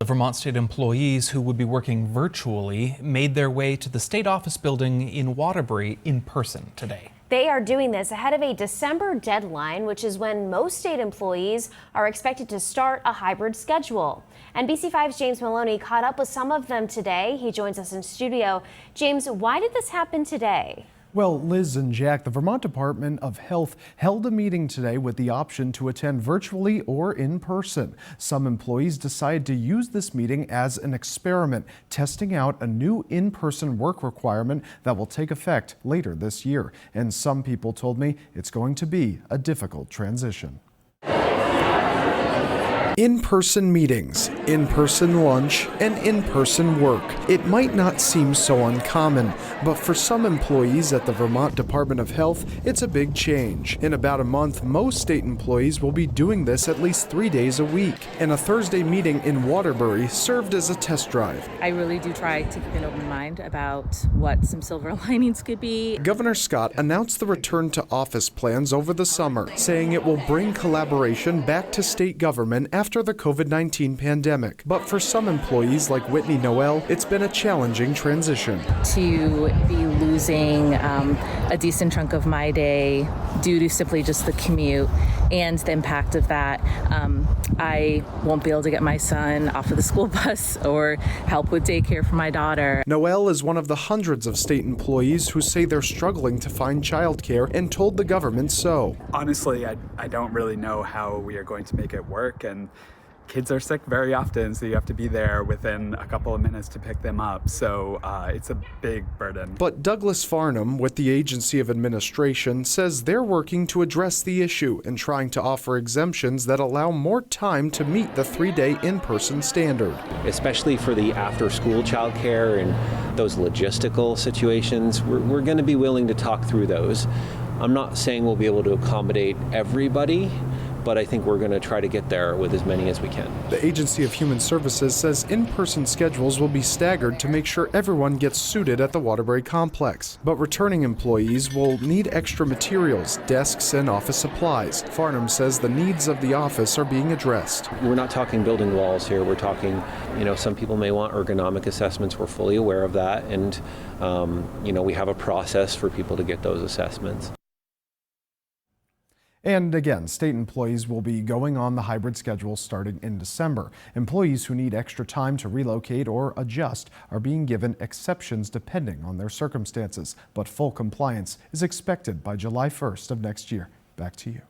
The Vermont State employees who would be working virtually made their way to the state office building in Waterbury in person today. They are doing this ahead of a December deadline, which is when most state employees are expected to start a hybrid schedule. NBC5's James Maloney caught up with some of them today. He joins us in studio. James, why did this happen today? Well, Liz and Jack, the Vermont Department of Health held a meeting today with the option to attend virtually or in person. Some employees decided to use this meeting as an experiment, testing out a new in-person work requirement that will take effect later this year. And some people told me it's going to be a difficult transition. In-person meetings, in-person lunch, and in-person work. It might not seem so uncommon, but for some employees at the Vermont Department of Health, it's a big change. In about a month, most state employees will be doing this at least 3 days a week, and a Thursday meeting in Waterbury served as a test drive. I really do try to keep an open mind about what some silver linings could be. Governor Scott announced the return to office plans over the summer, saying it will bring collaboration back to state government after the COVID-19 pandemic. But for some employees like Whitney Noel, it's been a challenging transition. To be losing a decent chunk of my day due to simply just the commute and the impact of that. I won't be able to get my son off of the school bus or help with daycare for my daughter. Noel is one of the hundreds of state employees who say they're struggling to find childcare and told the government so. Honestly, I don't really know how we are going to make it work, and kids are sick very often, so you have to be there within a couple of minutes to pick them up. So it's a big burden. But Douglas Farnham with the Agency of Administration says they're working to address the issue and trying to offer exemptions that allow more time to meet the 3-day in-person standard. Especially for the after-school childcare and those logistical situations, we're going to be willing to talk through those. I'm not saying we'll be able to accommodate everybody, but I think we're going to try to get there with as many as we can. The Agency of Human Services says in-person schedules will be staggered to make sure everyone gets suited at the Waterbury complex. But returning employees will need extra materials, desks, and office supplies. Farnham says the needs of the office are being addressed. We're not talking building walls here. We're talking, some people may want ergonomic assessments. We're fully aware of that. And, we have a process for people to get those assessments. And again, state employees will be going on the hybrid schedule starting in December. Employees who need extra time to relocate or adjust are being given exceptions depending on their circumstances. But full compliance is expected by July 1st of next year. Back to you.